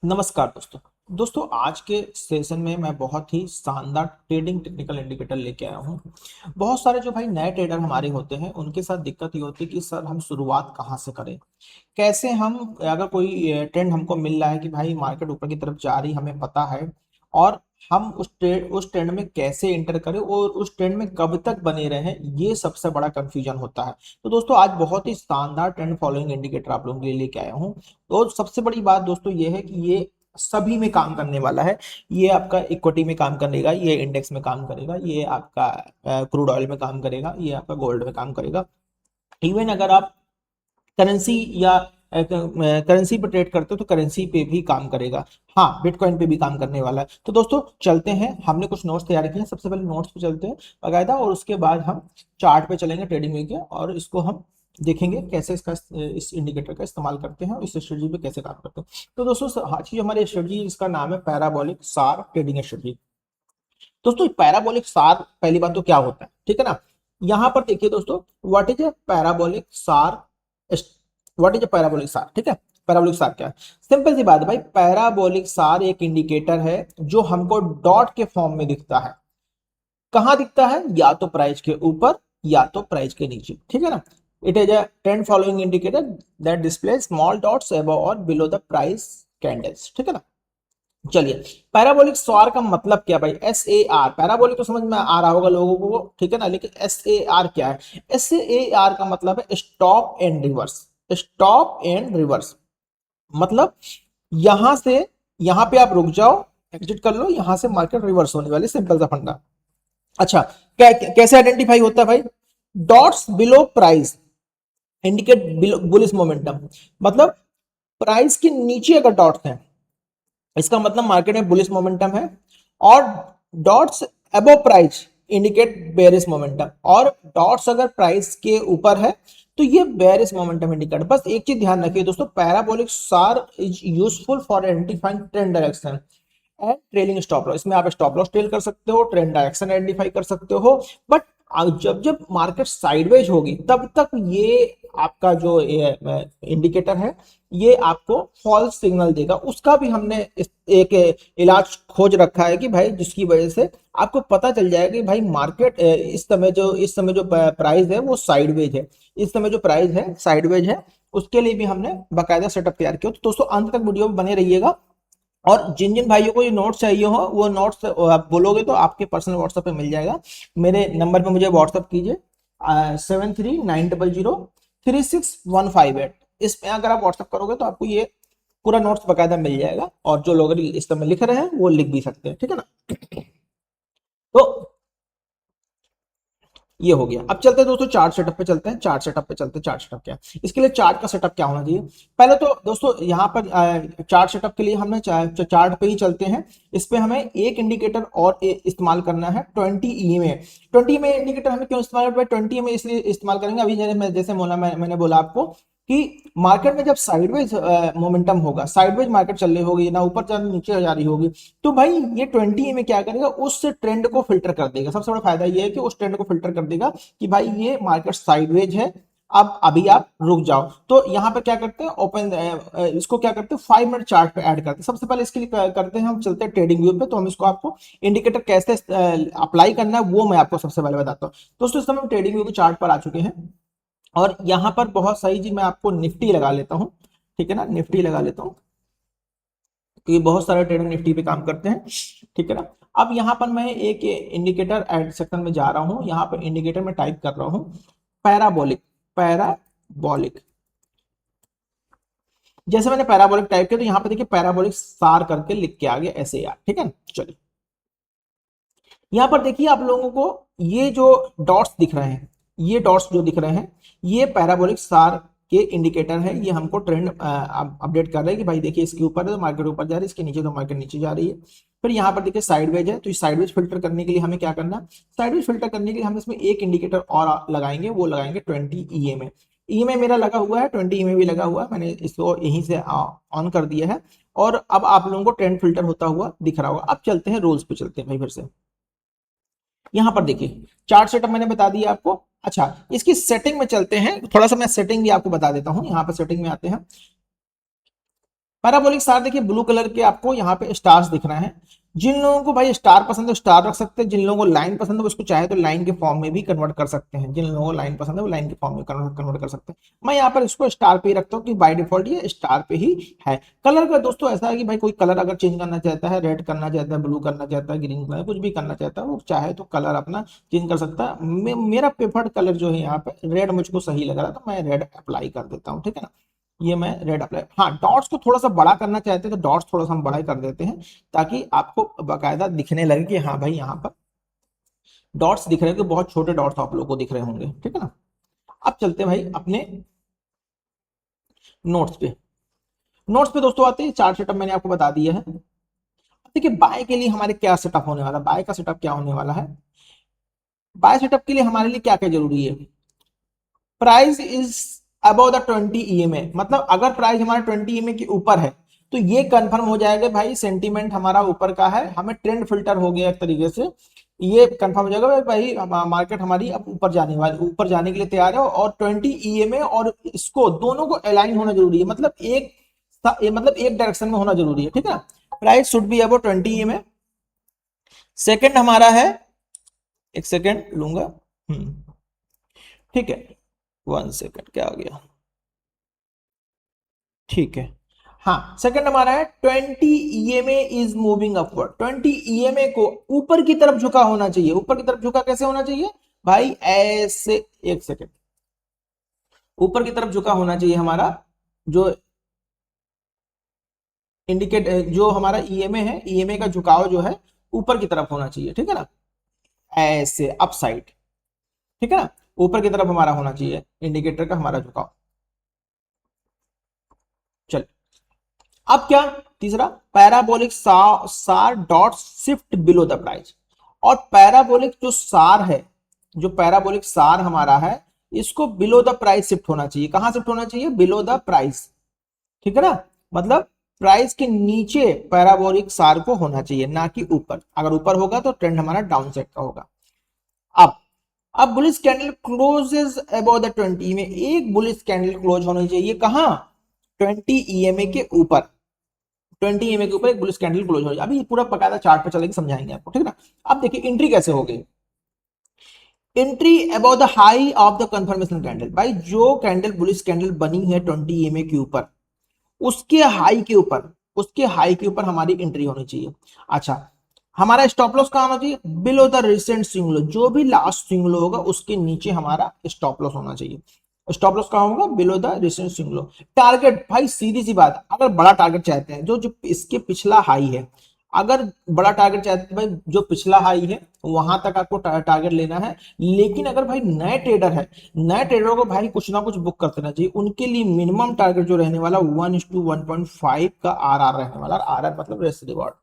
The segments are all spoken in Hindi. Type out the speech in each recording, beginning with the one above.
नमस्कार दोस्तों। आज के सेशन में मैं बहुत ही शानदार ट्रेडिंग टेक्निकल इंडिकेटर लेके आया हूँ। बहुत सारे जो भाई नए ट्रेडर हमारे होते हैं उनके साथ दिक्कत ये होती है कि सर हम शुरुआत कहाँ से करें, कैसे हम, अगर कोई ट्रेंड हमको मिल रहा है कि भाई मार्केट ऊपर की तरफ जा रही हमें पता है, और हम उस ट्रेंड में कैसे एंटर करें और उस ट्रेंड में कब तक बने रहें, ये सबसे बड़ा कंफ्यूजन होता है। तो दोस्तों आज बहुत ही शानदार ट्रेंड फॉलोइंग इंडिकेटर आप लोगों के लिए लेके आया हूँ। तो सबसे बड़ी बात दोस्तों ये है कि ये सभी में काम करने वाला है। ये आपका इक्विटी में काम करेगा, ये इंडेक्स में काम करेगा, ये आपका क्रूड ऑयल में काम करेगा, ये आपका गोल्ड में काम करेगा। इवन अगर आप करेंसी या करेंसी पे ट्रेड करते हो तो करेंसी पे भी काम करेगा। हाँ, बिटकॉइन पे भी काम करने वाला है। तो दोस्तों चलते हैं, हमने कुछ नोट्स तैयार किए हैं। सबसे पहले नोट्स पे चलते हैं बाकायदा, और उसके बाद हम चार्ट पे चलेंगे ट्रेडिंग व्यू के, और इसको हम देखेंगे कैसे इसका इस इंडिकेटर का इस्तेमाल करते हैं और इस स्ट्रेटजी पे कैसे काम करते हैं। तो दोस्तों आज की हमारी स्ट्रेटजी, इसका नाम है पैराबोलिक सार ट्रेडिंग स्ट्रेटजी। दोस्तों पैराबोलिक सार, पहली बात तो क्या होता है, ठीक है ना। यहां पर देखिए दोस्तों, व्हाट इज ए पैराबोलिक सार, व्हाट इज ए पैराबोलिक सार, ठीक है। पैराबोलिक सार क्या है? सिंपल सी बात है भाई, पैराबोलिक सार एक इंडिकेटर है जो हमको डॉट के फॉर्म में दिखता है। कहां दिखता है? या तो प्राइस के ऊपर या तो प्राइस के नीचे, ठीक है ना। It is a trend following indicator that display small dots above और बिलो द प्राइस कैंडल्स, ठीक है ना। चलिए, पैराबोलिक स्वार का मतलब क्या भाई? एस ए आर, पैराबोलिक तो समझ में आ रहा होगा लोगों को, ठीक है ना, लेकिन एस ए आर क्या है? एस ए आर का मतलब है stop and reverse. Stop and reverse मतलब यहां से यहां पे आप रुक जाओ, एग्जिट कर लो, यहां से मार्केट रिवर्स होने वाली, सिंपल सा फंडा। अच्छा, कैसे आइडेंटिफाई होता है भाई? Dots below price indicate bullish momentum, मतलब प्राइस के नीचे अगर डॉट्स हैं इसका मतलब मार्केट में बुलिश मोमेंटम है, और dots above price indicate bearish momentum, और डॉट्स अगर प्राइस के ऊपर है तो ये बेरिश मोमेंटम इंडिकेट। बस एक चीज ध्यान रखिए दोस्तों, पैराबोलिक सार is useful for identifying trend direction and trailing stop loss. इसमें आप स्टॉप लॉस ट्रेल कर सकते हो, ट्रेंड डायरेक्शन आइडेंटिफाई कर सकते हो, बट जब जब मार्केट साइडवेज होगी तब तक ये आपका जो इंडिकेटर है ये आपको फॉल्स सिग्नल देगा। उसका भी हमने एक इलाज खोज रखा है कि भाई जिसकी वजह से आपको पता चल जाएगा कि भाई मार्केट इस समय जो प्राइस है वो साइडवेज है, इस समय जो प्राइस है साइडवेज है। उसके लिए भी हमने बाकायदा सेटअप तैयार किया। तो दोस्तों अंत तक वीडियो में बने रहिएगा, और जिन जिन भाइयों को ये नोट्स चाहिए हो वो नोट्स आप बोलोगे तो आपके पर्सनल व्हाट्सएप पे मिल जाएगा। मेरे नंबर पे मुझे व्हाट्सएप कीजिए, 7390036158। इस पे अगर आप व्हाट्सएप करोगे तो आपको ये पूरा नोट्स बकायदा मिल जाएगा, और जो लोग इस समय लिख रहे हैं वो लिख भी सकते हैं, ठीक है ना। तो ये हो गया। अब चलते हैं दोस्तों चार्ट सेटअप पे चलते हैं। चार्ट सेटअप पे चलते हैं। चार्ट सेटअप क्या है? इसके लिए चार्ट का सेटअप क्या होना चाहिए? पहले तो दोस्तों यहाँ पर चार्ट सेटअप के लिए हमने चार्ट पे ही चलते हैं। इस पे हमें एक इंडिकेटर और इस्तेमाल करना है, 20 EMA। 20 EMA इंडिकेटर हमें क्यों इस्तेमाल करना है? 20 EMA इसलिए इस्तेमाल करेंगे, अभी जैसे मैंने बोला आपको कि मार्केट में जब साइडवेज मोमेंटम होगा, साइडवेज मार्केट चल रही होगी, ना ऊपर जा नीचे जा रही होगी, तो भाई ये 20 EMA क्या करेगा? उस ट्रेंड को फिल्टर कर देगा। सबसे बड़ा फायदा ये है कि उस ट्रेंड को फिल्टर कर देगा कि भाई ये मार्केट साइडवेज है, अब अभी आप रुक जाओ। तो यहाँ पे क्या करते हैं, ओपन इसको क्या करते हैं, 5 मिनट चार्ट पे ऐड करते हैं। सबसे पहले इसके लिए करते हैं, हम चलते हैं ट्रेडिंग व्यू पे। तो हम इसको आपको इंडिकेटर कैसे अप्लाई करना है वो मैं आपको सबसे पहले बताता हूँ। दोस्तों इस समय हम ट्रेडिंग व्यू के चार्ट पर आ चुके हैं, और यहां पर बहुत सही जी, मैं आपको निफ्टी लगा लेता हूं, ठीक है ना, निफ्टी लगा लेता हूं क्योंकि बहुत सारे ट्रेडर निफ्टी पे काम करते हैं, ठीक है ना। अब यहां पर मैं एक इंडिकेटर एड सेक्शन में जा रहा हूं, यहां पर इंडिकेटर में टाइप कर रहा हूं पैराबोलिक। पैराबोलिक, जैसे मैंने पैराबोलिक टाइप किया तो यहां पर देखिए पैराबोलिक सार करके लिख के आ गया, ऐसे यार, ठीक है ना। चलिए यहां पर देखिए आप लोगों को ये जो डॉट्स दिख रहे हैं, ये डॉट्स जो दिख रहे हैं ये पैराबोलिक सार के इंडिकेटर है। ये हमको ट्रेंड अपडेट कर रहे हैं कि भाई देखिए इसके ऊपर है तो मार्केट ऊपर जा रही है, इसके नीचे तो मार्केट नीचे जा रही है। फिर यहाँ पर देखिए साइडवेज है, तो इस साइडवेज फिल्टर करने के लिए हमें क्या करना है? साइडवेज फिल्टर करने के लिए हम इसमें एक इंडिकेटर और लगाएंगे, वो लगाएंगे 20 EMA। EMA मेरा लगा हुआ है, 20 EMA भी लगा हुआ है, मैंने इसको यहीं से ऑन कर दिया है, और अब आप लोगों को ट्रेंड फिल्टर होता हुआ दिख रहा होगा। अब चलते हैं रोल्स पे, चलते हैं भाई फिर से। यहां पर देखिए चार्ट सेटअप मैंने बता दिया आपको। अच्छा, इसकी सेटिंग में चलते हैं, थोड़ा सा मैं सेटिंग भी आपको बता देता हूं। यहां पर सेटिंग में आते हैं, पैराबोलिक स्टार देखिए ब्लू कलर के आपको यहाँ पे स्टार्स दिख रहे हैं। जिन लोगों को भाई स्टार पसंद है स्टार रख सकते हैं, जिन लोगों को लाइन पसंद है उसको चाहे तो लाइन के फॉर्म में भी कन्वर्ट कर सकते हैं, जिन लोगों को लाइन पसंद है वो लाइन के फॉर्म में कन्वर्ट कर सकते हैं। मैं यहाँ पर इसको स्टार पे ही रखता हूँ कि बाय डिफॉल्ट ये स्टार पे ही है। कलर का दोस्तों ऐसा है कि भाई कोई कलर अगर चेंज करना चाहता है, रेड करना चाहता है, ब्लू करना चाहता है, ग्रीन करना, कुछ भी करना चाहता है, वो चाहे तो कलर अपना चेंज कर सकता है। मेरा प्रेफर्ड कलर जो है यहाँ पे रेड मुझको सही लग रहा था, मैं रेड अप्लाई कर देता हूँ, ठीक है ना। ये मैं रेड अप्लाई, हाँ डॉट्स को थोड़ा सा बड़ा करना चाहते हैं तो डॉट्स थोड़ा सा हम बड़ा कर देते हैं ताकि आपको बाकायदा दिखने लगे कि हाँ भाई यहाँ पर डॉट्स दिख रहे हैं, कि बहुत छोटे डॉट्स आप लोगों को दिख रहे होंगे, ठीक है ना। अब चलते हैं भाई अपने नोट्स पे। नोट्स पे दोस्तों आते हैं, चार्ट सेटअप मैंने आपको बता दिया है। देखिए बाय के लिए हमारे क्या सेटअप होने वाला है, बाय का सेटअप क्या होने वाला है। बाय सेटअप के लिए हमारे लिए क्या क्या जरूरी है। Price is above the 20 EMA, मतलब अगर प्राइस हमारा 20 ईएमए के ऊपर है तो ये कंफर्म हो जाएगा भाई सेंटीमेंट हमारा ऊपर का है, हमें ट्रेंड फिल्टर हो गया एक तरीके से, ये कंफर्म हो जाएगा भाई मार्केट हमारी अब ऊपर जाने वाली, ऊपर जाने के लिए तैयार है। और 20 ईएमए और इसको दोनों को अलाइन होना जरूरी है, मतलब एक डायरेक्शन में होना जरूरी है, ठीक है। Price should be above 20 EMA. Second हमारा है, एक सेकंड लूंगा, ठीक है, 1 सेकंड क्या आ गया, ठीक है। हाँ सेकंड हमारा है 20 EMA is moving upward, 20 EMA को ऊपर की तरफ झुका होना चाहिए। ऊपर की तरफ झुका कैसे होना चाहिए भाई, ऐसे, एक सेकंड, ऊपर की तरफ झुका होना चाहिए हमारा जो इंडिकेट, जो हमारा ईएमए है, ईएमए का झुकाव जो है ऊपर की तरफ होना चाहिए, ठीक है ना, ऐसे अपसाइड, ठीक है ना, ऊपर की तरफ हमारा होना चाहिए इंडिकेटर का हमारा झुकाव। चल अब क्या, तीसरा पैराबोलिक सार dot shift below the price. और पैराबोलिक जो सार है, जो पैराबोलिक सार हमारा है, इसको बिलो द प्राइस शिफ्ट होना चाहिए। कहां शिफ्ट होना चाहिए, बिलो द प्राइस, ठीक है ना, मतलब प्राइस के नीचे पैराबोलिक सार को होना चाहिए, ना कि ऊपर। अगर ऊपर होगा तो ट्रेंड हमारा डाउन साइड का होगा। अब bullish candle closes above the 20 में, एक बुलिश कैंडल क्लोज होनी चाहिए कहां, 20 ईएमए के ऊपर, 20 ईएमए के ऊपर एक बुलिश कैंडल क्लोज हो जाए। अभी पूरा बकायदा चार्ट पे चलेगी, समझाएंगे आपको, ठीक है ना। अब देखिए एंट्री कैसे हो गई, entry above the high of the confirmation candle. भाई जो कैंडल बुलिश कैंडल बनी है 20 ईएमए के ऊपर, उसके हाई के ऊपर, उसके हाई के ऊपर हमारी एंट्री होनी चाहिए। अच्छा हमारा स्टॉप लॉस कहां होना चाहिए, below the recent swing low, जो भी लास्ट स्विंग लो होगा उसके नीचे हमारा स्टॉप लॉस होना चाहिए। स्टॉप लॉस कहां होगा, below the recent swing low. Target भाई सीधी सी बात, अगर बड़ा टारगेट चाहते हैं, जो जो इसके पिछला हाई है, अगर बड़ा टारगेट चाहते हैं भाई, जो पिछला हाई है वहां तक आपको टारगेट लेना है। लेकिन अगर भाई नए ट्रेडर है, नए ट्रेडरों को भाई कुछ ना कुछ बुक करते रहना चाहिए, उनके लिए मिनिमम टारगेट जो रहने वाला 1:1.5 का आरआर रहने वाला, आरआर मतलब रिस्क रिवॉर्ड।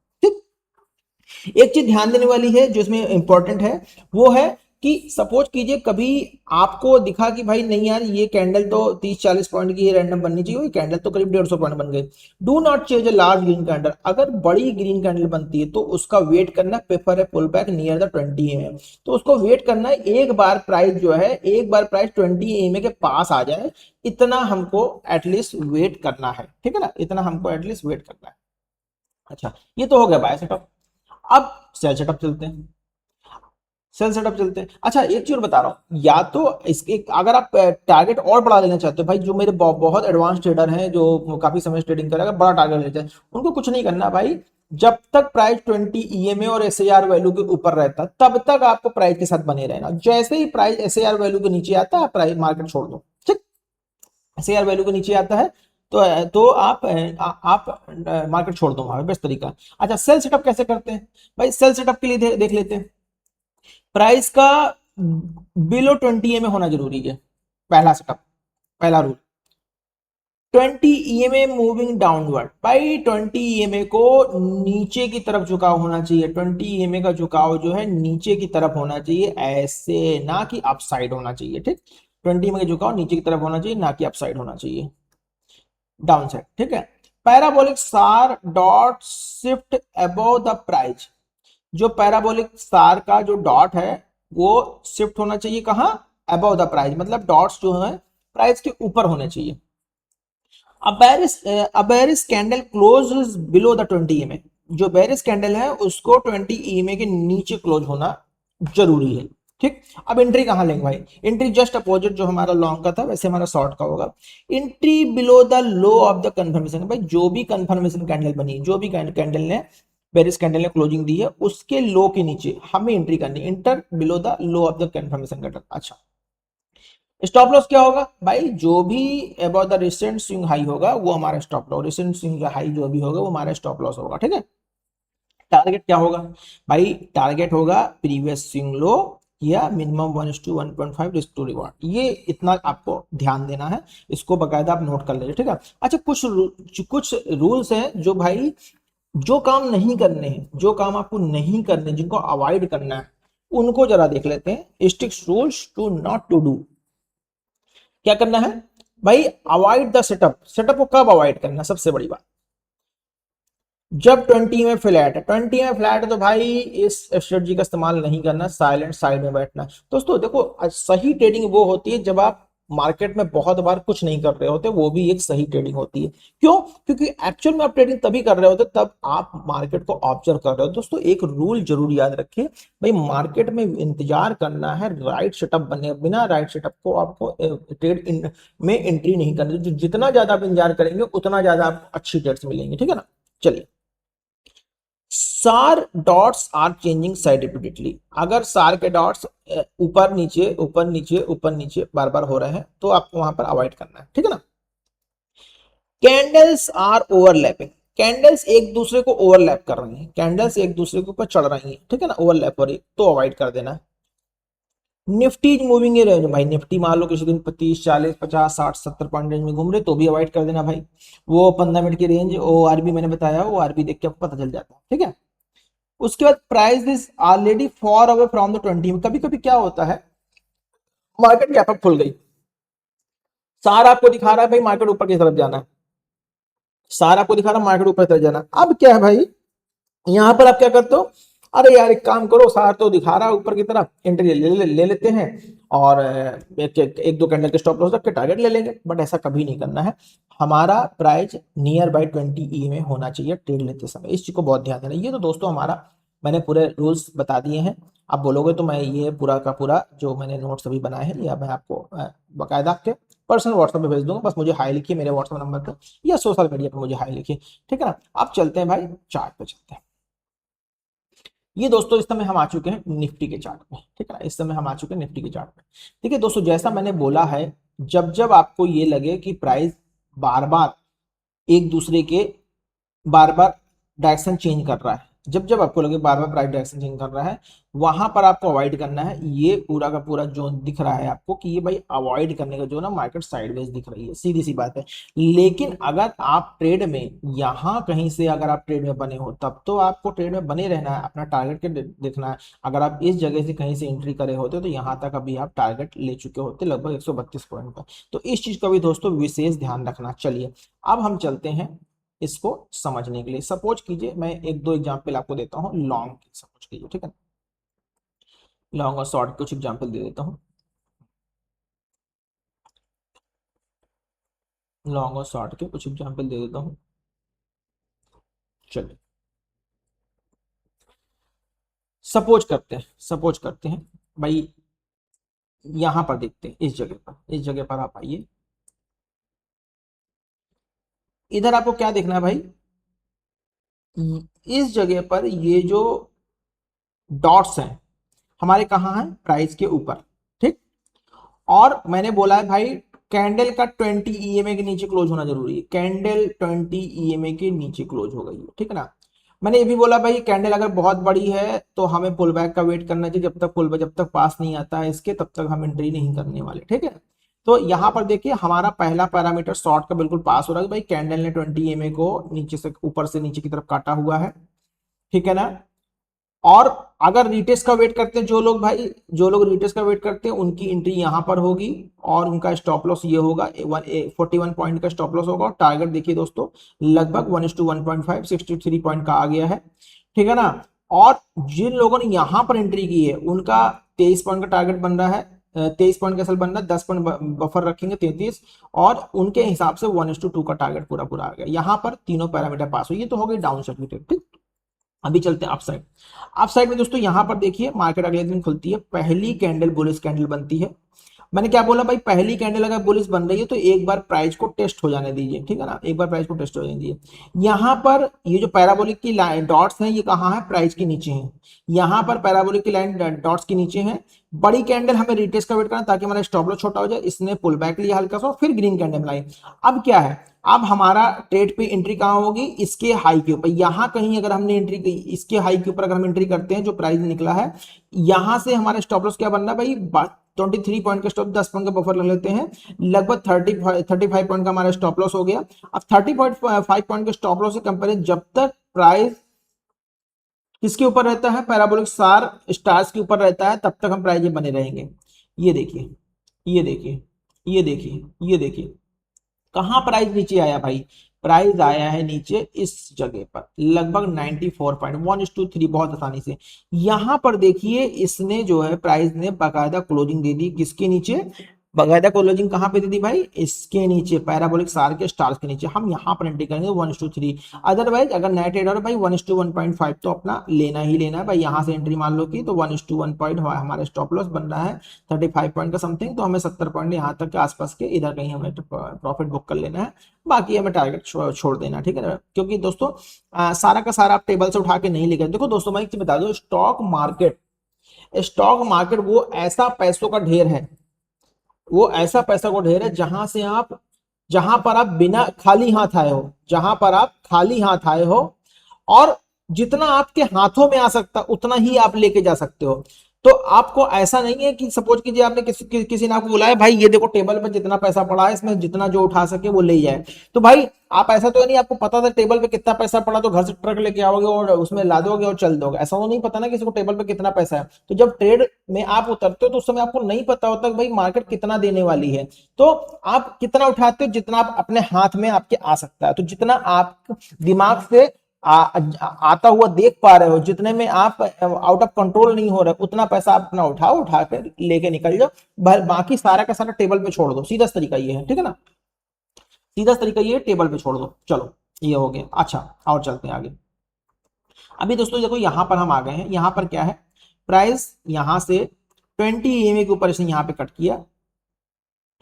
एक चीज ध्यान देने वाली है जो इसमें इंपॉर्टेंट है, वो है कि सपोज कीजिए कभी आपको दिखा कि भाई नहीं यार ये कैंडल तो 30-40 पॉइंट की रैंडम बननी चाहिए, ये कैंडल तो करीब 150 पॉइंट बन गई। Do not change a large green candle, अगर बड़ी ग्रीन कैंडल बनती है तो उसका वेट करना, प्रेफर है pull back near the 20 MA, तो उसको वेट करना है एक बार प्राइस जो है, एक बार प्राइस 20 एमए के पास आ जाए, इतना हमको एटलीस्ट वेट करना है, ठीक है ना, इतना हमको एटलीस्ट वेट करना है। अच्छा ये तो हो गया बाय सेटअप। अब सेल सेटअप चलते हैं, सेल सेटअप चलते हैं। अच्छा एक चीज बता रहा हूं, या तो इसके अगर आप टारगेट और बढ़ा लेना चाहते हो, भाई जो मेरे बहुत एडवांस ट्रेडर हैं जो काफी समय ट्रेडिंग कर रहे हैं, बड़ा टारगेट लेते हैं, उनको कुछ नहीं करना भाई। जब तक प्राइस 20 ईएमए और एसएआर वैल्यू के ऊपर रहता तब तक आपको प्राइस के साथ बने रहना। जैसे ही प्राइस एसएआर वैल्यू के नीचे आता है प्राइस मार्केट छोड़ दो, ठीक। एसएआर वैल्यू के नीचे आता है तो आप मार्केट छोड़ दो, हमारा बेस्ट तरीका। अच्छा सेल सेटअप कैसे करते हैं भाई, सेल सेटअप के लिए देख लेते हैं। प्राइस का बिलो 20 ईएमए होना जरूरी है, पहला सेटअप, पहला रूल। 20 ईएमए मूविंग डाउनवर्ड, भाई 20 ईएमए को नीचे की तरफ झुकाव होना चाहिए, 20 ईएमए का झुकाव जो है नीचे की तरफ होना चाहिए, ऐसे ना कि अपसाइड होना चाहिए, ठीक। 20 ईएमए का झुकाव नीचे की तरफ होना चाहिए, ना कि अपसाइड होना चाहिए, डाउन साइड, ठीक है। पैराबोलिक सार dot shift above the price, जो पैराबोलिक स्टार का जो डॉट है वो शिफ्ट होना चाहिए कहां, अबव द प्राइस, मतलब डॉट्स जो है प्राइस के ऊपर होने चाहिए। अ bearish candle close below the 20 EMA, जो बेरिश कैंडल है उसको 20 ईएमए के नीचे क्लोज होना जरूरी है। ठीक, अब एंट्री कहां लेंगे भाई, एंट्री जस्ट अपोजिट जो हमारा लॉन्ग का था वैसे हमारा शॉर्ट का होगा। Entry below the low of the confirmation, भाई जो भी कंफर्मेशन कैंडल बनी, जो भी कैंडल ने बेरिश कैंडल ने क्लोजिंग दी है उसके लो के नीचे हमें एंट्री करनी है, inter below the low of the confirmation candle. अच्छा, स्टॉप लॉस क्या होगा भाई, जो भी about the recent swing high होगा वो हमारा stop loss, recent swing high जो भी होगा वो हमारा स्टॉप लॉस होगा। ठीक है, टारगेट क्या होगा भाई, टारगेट होगा प्रीवियस स्विंग लो या मिनिमम 1:1.5 रिस्क टू रिवॉर्ड, ये इतना आपको ध्यान देना है, इसको बकायदा आप नोट कर लीजिए। ठीक है, अच्छा कुछ रूल्स हैं जो भाई, जो काम नहीं करने हैं, जो काम आपको नहीं करने, जिनको अवॉइड करना है उनको जरा देख लेते हैं। Strict rules to not to do, क्या करना है भाई, अवॉइड द सेटअप। सेटअप को कब अवॉइड करना है, सबसे बड़ी बात, जब 20 में फ्लैट है, 20 में फ्लैट है तो भाई इस स्ट्रेटजी का इस्तेमाल नहीं करना, साइलेंट साइड में बैठना। दोस्तों देखो, सही ट्रेडिंग वो होती है जब आप मार्केट में बहुत बार कुछ नहीं कर रहे होते, वो भी एक सही ट्रेडिंग होती है। क्यों, क्योंकि एक्चुअल में आप ट्रेडिंग तभी कर रहे होते तब आप मार्केट को ऑब्जर्व कर रहे हो। दोस्तों एक रूल जरूर याद रखिए भाई, मार्केट में इंतजार करना है राइट सेटअप बने, बिना राइट सेटअप को आपको ट्रेड में एंट्री नहीं करनी। जितना ज्यादा आप इंतजार करेंगे उतना ज्यादा आपको अच्छी ट्रेड्स मिलेंगी। ठीक है ना, चलिए, sir dots are changing side repeatedly, अगर सार के डॉट्स ऊपर नीचे ऊपर नीचे ऊपर नीचे बार बार हो रहे हैं तो आपको वहां पर अवॉइड करना है। ठीक है ना, कैंडल्स आर ओवरलैपिंग, कैंडल्स एक दूसरे को ओवरलैप कर रही हैं, कैंडल्स एक दूसरे के ऊपर चढ़ रही हैं, ठीक है ना, ओवरलैप हो रही तो अवॉइड कर देना है। निफ्टी मूविंग रेंज, भाई निफ्टी मान लो किसी दिन 30 40 50 60 70 पॉइंट रेंज में घूम रहे तो भी अवॉइड कर देना भाई, वो 15 मिनट की रेंज ओ आरबी मैंने बताया, वो आरबी देख के आपको पता चल जाता है। ठीक है, उसके बाद price is already for away from the 20, कभी कभी क्या होता है, मार्केट गैप अप खुल गई, सारा आपको दिखा रहा है भाई मार्केट ऊपर की तरफ जाना है, सारा आपको दिखा रहा है मार्केट ऊपर की तरफ जाना है। अब क्या है भाई, यहां पर आप क्या करते हो, अरे यार एक काम करो, सार तो दिखा रहा है ऊपर की तरफ, एंट्री ले लेते हैं और एक दो कैंडल के स्टॉप लॉस रख के टारगेट ले लेंगे, बट ऐसा कभी नहीं करना है। हमारा प्राइस नियर बाय 20 ई में होना चाहिए ट्रेड लेते समय, इस चीज को बहुत ध्यान देना। ये तो दोस्तों हमारा, मैंने पूरे रूल्स बता दिए हैं, आप बोलोगे तो मैं ये पूरा का पूरा जो मैंने नोट्स अभी बनाए हैं या मैं आपको बाकायदा के पर्सनल व्हाट्सएप पे भेज दूंगा, बस मुझे हाई लिखिए मेरे व्हाट्सएप नंबर पर या सोशल मीडिया पर मुझे हाई लिखिए। ठीक है ना, आप चलते हैं भाई चार्ट पे चलते हैं। ये दोस्तों इस समय हम आ चुके हैं निफ्टी के चार्ट पे। ठीक है ना, इस समय हम आ चुके हैं निफ्टी के चार्ट पे। ठीक है दोस्तों, जैसा मैंने बोला है, जब जब आपको ये लगे कि प्राइस बार बार एक दूसरे के बार बार डायरेक्शन चेंज कर रहा है, जब जब आपको लगे बार बार प्राइस डायरेक्शन चेंज कर रहा है, वहां पर आपको अवॉइड करना है। ये पूरा का पूरा जोन दिख रहा है आपको कि ये भाई अवॉइड करने का जो ना, मार्केट साइडवेज दिख रही है, सीधी सी बात है। लेकिन अगर आप ट्रेड में यहां कहीं से अगर आप ट्रेड में बने हो तब तो आपको ट्रेड में बने रहना है, अपना टारगेट के देखना है। अगर आप इस जगह से कहीं से एंट्री करे होते तो यहां तक अभी आप टारगेट ले चुके होते लगभग 132 पॉइंट का। तो इस चीज का भी दोस्तों विशेष ध्यान रखना। चलिए अब हम चलते हैं इसको समझने के लिए। सपोज कीजिए मैं एक दो एग्जांपल आपको देता हूं लॉन्ग की, सपोज कीजिए। ठीक है, लॉन्ग और शॉर्ट कुछ एग्जांपल दे देता हूं, लॉन्ग और शॉर्ट के कुछ एग्जांपल दे देता हूं। चलिए सपोज करते हैं भाई, यहां पर देखते हैं, इस जगह पर, इस जगह पर आप आइए, इधर आपको क्या देखना है भाई, इस जगह पर ये जो डॉट्स हैं हमारे कहाँ हैं, प्राइस के ऊपर। ठीक, और मैंने बोला है भाई कैंडल का 20 ईएमए के नीचे क्लोज होना जरूरी है, कैंडल 20 ईएमए के नीचे क्लोज हो गई है। ठीक है ना, मैंने ये भी बोला भाई कैंडल अगर बहुत बड़ी है तो हमें पुल बैक का वेट करना चाहिए, जब तक पुल बैक जब तक पास नहीं आता है इसके तब तक हम एंट्री नहीं करने वाले। ठीक है, तो यहां पर देखिए हमारा पहला पैरामीटर शॉर्ट का बिल्कुल पास हो रहा है भाई, कैंडल ने 20 ईएमए को नीचे से ऊपर से नीचे की तरफ काटा हुआ है। ठीक है ना, और अगर रिटेस्ट का वेट करते हैं जो लोग भाई, जो लोग रिटेस्ट का वेट करते हैं उनकी एंट्री यहां पर होगी और उनका स्टॉप लॉस ये होगा 41 पॉइंट का स्टॉप लॉस होगा, और टारगेट देखिए दोस्तों लगभग 1:1.5 63 पॉइंट का आ गया है। ठीक है ना, और जिन लोगों ने यहां पर एंट्री की है उनका 23 पॉइंट का टारगेट बन रहा है, 23 पॉइंट का सेल बनना, 10 पॉइंट बफर रखेंगे 33, और उनके हिसाब से 1:2 का टारगेट पूरा पूरा आ गया। यहाँ पर तीनों पैरामीटर पास हुई। ये तो हो गई डाउन साइड की ट्रेड, ठीक। अभी चलते हैं अप साइड। अप साइड में दोस्तों यहाँ पर देखिए मार्केट अगले दिन खुलती है, पहली कैंडल बुलिश कैंडल बनती है। मैंने क्या बोला भाई, पहली कैंडल अगर बुलिश बन रही है तो एक बार प्राइस को टेस्ट हो जाने दीजिए, ठीक है ना, एक बार प्राइस को टेस्ट हो जाने दीजिए। यहाँ पर ये जो पैराबोलिक की लाइन डॉट्स हैं ये कहाँ है, प्राइस के नीचे हैं। यहाँ पर पैराबोलिक की लाइन डॉट्स के नीचे है। बड़ी कैंडल हमें रिटेस्ट का वेट करना ताकि हमारा स्टॉप लॉस छोटा हो जाए। इसने पुल बैक लिया हल्का सा, फिर ग्रीन कैंडल लाई। अब क्या है, अब हमारा ट्रेड पे एंट्री कहाँ होगी, इसके हाई के ऊपर। यहां कहीं अगर हमने एंट्री की, इसके हाई के ऊपर अगर हम एंट्री करते हैं, जो प्राइस निकला है, यहां से हमारा स्टॉप लॉस क्या बनना भाई, 23 पॉइंट का स्टॉप, 10 पॉइंट का बफर ले लेते हैं, लगभग 35 पॉइंट का हमारा स्टॉप लॉस हो गया। अब 30.5 पॉइंट के स्टॉप लॉस से कंपेरिजन जब तक प्राइस किसके ऊपर रहता है, पैराबोलिक सार स्टार्स के ऊपर रहता है, तब तक हम प्राइस बने रहेंगे। ये देखिए, ये देखिए, ये देखिए, ये देखिए, कहां प्राइस नीचे आया भाई, प्राइस आया है नीचे इस जगह पर लगभग 94.1:3, बहुत आसानी से। यहां पर देखिए इसने जो है प्राइस ने बाकायदा क्लोजिंग दे दी, किसके नीचे, बाकायदा क्लोजिंग कहां पे दे दी भाई, इसके नीचे, पैराबोलिक सार के स्टार्स के नीचे। हम यहां पर एंट्री करेंगे 1:3। अदरवाइज अगर नेट ट्रेडर भाई 1:1.5 तो अपना लेना ही लेना है भाई। यहां से एंट्री मान लो की तो 1:1 पॉइंट हमारा स्टॉप लॉस बन रहा है 35 पॉइंट का समथिंग, तो हमें 70 पॉइंट यहाँ तक के आसपास के इधर कहीं हमें प्रॉफिट बुक कर लेना है, बाकी हमें टारगेट छोड़ देना, ठीक है ना। क्योंकि दोस्तों सारा का सारा आप टेबल से उठा के नहीं लेकर, देखो दोस्तों मैं एक चीज बता दूं, स्टॉक मार्केट वो ऐसा पैसों का ढेर है, वो ऐसा पैसा को ढेर है जहां से आप, जहां पर आप बिना खाली हाथ आए हो, जहां पर आप खाली हाथ आए हो, और जितना आपके हाथों में आ सकता उतना ही आप लेके जा सकते हो। तो आपको ऐसा नहीं है कि सपोज कीजिए आपने किसी ने आपको बुलाया भाई ये देखो टेबल पर जितना पैसा पड़ा है, इसमें जितना जो उठा सके वो ले जाए, तो भाई आप ऐसा तो नहीं, आपको पता था टेबल पे कितना पैसा पड़ा तो घर से ट्रक लेके आओगे और उसमें ला दोगे और चल दोगे, ऐसा तो नहीं पता ना किसी को टेबल पे कितना पैसा है। तो जब ट्रेड में आप उतरते हो तो उस समय आपको नहीं पता होता कि भाई मार्केट कितना देने वाली है, तो आप कितना उठाते हो जितना आप अपने हाथ में आपके आ सकता है। तो जितना आप दिमाग से आता हुआ देख पा रहे हो, जितने में आप आउट ऑफ कंट्रोल नहीं हो रहे, उतना पैसा आप अपना उठाओ, उठा कर लेके निकल जाओ, बाकी सारा का सारा टेबल पे छोड़ दो। सीधा तरीका ये है, ठीक है ना, सीधा तरीका ये टेबल पे छोड़ दो। चलो ये हो गया। अच्छा और चलते हैं आगे। अभी दोस्तों देखो यहां पर हम आ गए हैं, यहां पर क्या है, प्राइस यहां से 20 ईएमए के ऊपर इसने यहां पे कट किया,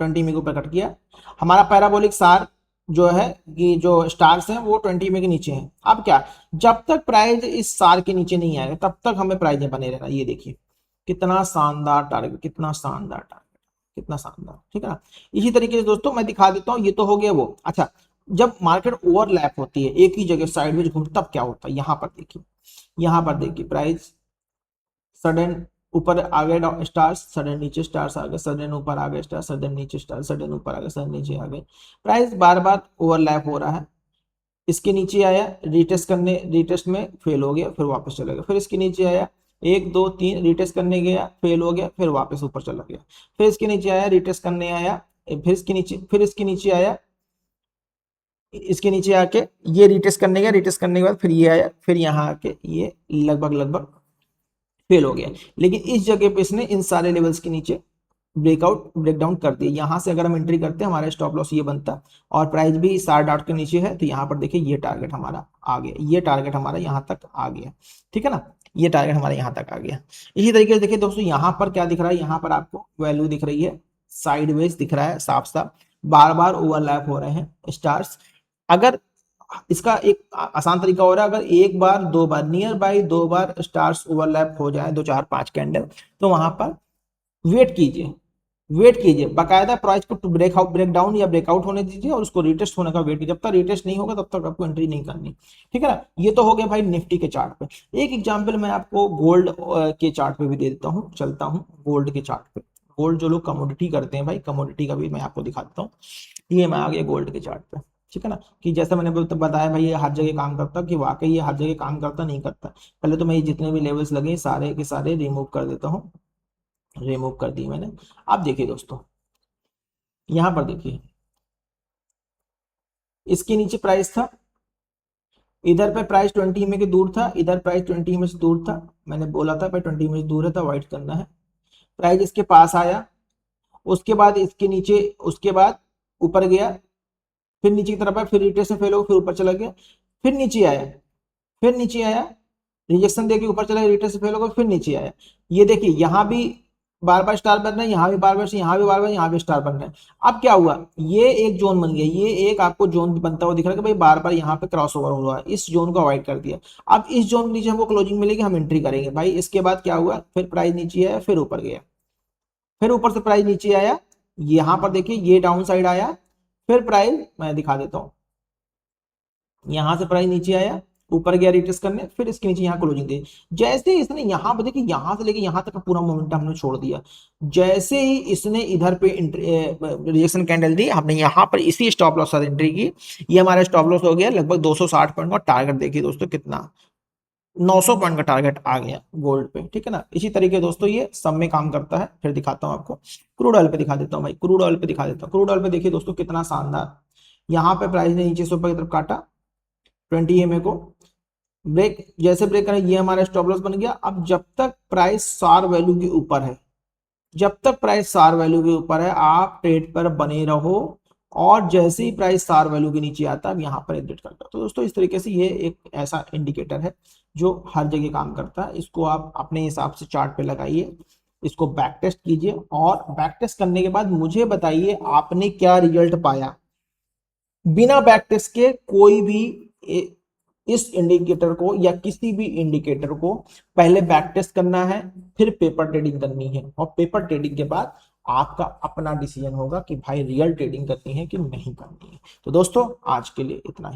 20 ईएमए के ऊपर कट किया। हमारा पैराबोलिक सार जो है, ये जो स्टार्स हैं वो 20 ईएमए के नीचे हैं। अब क्या, जब तक प्राइस इस सार के नीचे नहीं आएगा तब तक हमें प्राइस में बने रहना। ये देखिए कितना शानदार टारगेट, कितना शानदार टारगेट, कितना शानदार, ठीक है ना। इसी तरीके से दोस्तों मैं दिखा देता हूं, ये तो हो गया वो। अच्छा जब मार्केट ओवरलैप होती है, एक ही जगह साइडवेज घूमती, तब क्या होता है, यहां पर देखिए, यहां पर देखिए प्राइस सडन ऊपर आ गए स्टार्स, सडन नीचे स्टार्स आ गए, सडन ऊपर आ गए स्टार्स, सडन नीचे स्टार्स, सडन ऊपर आ गए, सडन नीचे आ गए। प्राइस बार बार ओवरलैप हो रहा है। इसके नीचे आया, रिटेस्ट में फेल हो गया, फिर वापस चला गया, फिर इसके नीचे आया, 1 2 3 रिटेस्ट करने गया, फेल हो गया, फिर वापस ऊपर चला गया, फिर इसके नीचे आया, रिटेस्ट करने आया, फिर इसके नीचे आया, इसके नीचे आके ये रिटेस्ट करने गया, रिटेस्ट करने के बाद फिर ये आया, फिर यहाँ आके ये लगभग लगभग फेल हो गया। लेकिन इस जगह पे इसने इन सारे लेवल्स के नीचे ब्रेकडाउन कर दिया। यहां से अगर हम एंट्री करते हैं हमारा स्टॉप लॉस ये बनता, और प्राइस भी 60 के नीचे है, तो यहाँ पर देखिए ये टारगेट हमारा आ गया, ये टारगेट हमारा यहाँ तक आ गया, ठीक है ना, ये टारगेट हमारे यहाँ तक आ गया। इसी तरीके से देखिए दोस्तों यहाँ पर क्या दिख रहा है, यहाँ पर आपको वैल्यू दिख रही है, साइडवेज दिख रहा है साफ साफ, बार बार ओवरलैप हो रहे हैं स्टार्स। अगर इसका एक आसान तरीका हो रहा है, अगर एक बार दो बार नियर बाई दो बार स्टार्स ओवरलैप हो जाए, 2 4 5 कैंडल, तो वहां पर वेट कीजिए, वेट कीजिए बाकायदा प्राइस को ब्रेक डाउन या ब्रेकआउट होने दीजिए और उसको रिटेस्ट होने का वेट कीजिए। जब तक रिटेस्ट नहीं होगा तब तक आपको एंट्री नहीं करनी, ठीक है ना। ये तो हो गया भाई निफ्टी के चार्ट पे। एक एग्जांपल मैं आपको गोल्ड के चार्ट पे भी दे देता हूँ, चलता हूँ गोल्ड के चार्ट पे। गोल्ड जो लोग कमोडिटी करते हैं भाई, कमोडिटी का भी मैं आपको दिखाता हूँ। ये मैं आ गया गोल्ड के चार्ट पे, ठीक है ना, कि जैसा मैंने बताया भाई ये हर जगह काम करता, कि वाकई ये हर जगह काम करता नहीं करता। पहले तो मैं ये जितने भी लेवल्स लगे सारे के सारे रिमूव कर देता हूँ, रिमूव कर दी मैंने। अब देखिए दोस्तों यहां पर देखिए, इसके नीचे प्राइस था, इधर पे प्राइस 20 में के दूर था, इधर प्राइस 20 में से दूर था। मैंने बोला था भाई 20 में से दूर है तो अवॉइड करना है। प्राइस इसके पास आया, उसके बाद इसके नीचे, उसके बाद ऊपर गया, फिर नीचे की तरफ आया, फिर रिट्रेस में फेल हो, फिर ऊपर चला गया, फिर नीचे आया, फिर नीचे आया, रिजेक्शन देके ऊपर चला गया, रिट्रेस से फेल हो गया, फिर नीचे आया। ये देखिए यहाँ भी बार बार स्टार बन रहा है, यहाँ भी बार बार, यहाँ भी बार बार, यहाँ भी स्टार बन रहा है। अब क्या हुआ, ये एक जोन बन गया, ये एक आपको जोन बनता हुआ दिख रहा है कि भाई बार बार यहाँ पे क्रॉस ओवर हो रहा है, इस जोन को अवॉइड कर दिया। अब इस जोन के नीचे हमको क्लोजिंग मिलेगी, हम एंट्री करेंगे भाई। इसके बाद क्या हुआ, फिर प्राइस नीचे आया, फिर ऊपर गया, फिर ऊपर से प्राइस नीचे आया, यहां पर देखिए ये डाउन साइड आया, फिर प्राइस मैं दिखा देता हूं, यहां से प्राइस नीचे आया, ऊपर गया रिट्रेस करने, फिर इसके नीचे यहाँ क्लोजिंग दी। जैसे ही इसने यहां पर देखिए, यहां से लेके यहां तक का पूरा मोमेंटम हमने छोड़ दिया। जैसे ही इसने इधर पे रिजेक्शन कैंडल दी, हमने यहाँ पर इसी स्टॉप लॉस साथ एंट्री की। ये हमारा स्टॉप लॉस हो गया लगभग 260 पॉइंट का। टारगेट देखिए दोस्तों कितना, 900 पॉइंट का टारगेट आ गया गोल्ड पे, ठीक है ना। इसी तरीके दोस्तों ये सब में काम करता है। फिर दिखाता हूं आपको, क्रूड ऑयल पे दिखा देता हूं भाई, क्रूड ऑयल पे दिखा देता हूं। क्रूड ऑयल पे देखिए दोस्तों कितना शानदार, यहाँ पे प्राइस ने नीचे से ऊपर की तरफ काटा 20 EMA को, ब्रेक, जैसे ब्रेक करें ये हमारा स्टॉप लॉस बन गया। अब जब तक प्राइस सार वैल्यू के ऊपर है, जब तक प्राइस सार वैल्यू के ऊपर है, आप ट्रेड पर बने रहो, और जैसे ही प्राइस सार वैल्यू के नीचे आता है यहाँ पर एग्जिट करता है। तो दोस्तों इस तरीके से ये एक ऐसा इंडिकेटर है जो हर जगह काम करता है। इसको आप अपने हिसाब से चार्ट पे लगाइए, इसको बैक टेस्ट कीजिए, और बैक टेस्ट करने के बाद मुझे बताइए आपने क्या रिजल्ट पाया। बिना बैक टेस्ट के कोई भी इस इंडिकेटर को या किसी भी इंडिकेटर को पहले बैक टेस्ट करना है, फिर पेपर ट्रेडिंग करनी है, और पेपर ट्रेडिंग के बाद आपका अपना डिसीजन होगा कि भाई रियल ट्रेडिंग करनी है कि नहीं करनी है। तो दोस्तों आज के लिए इतना ही।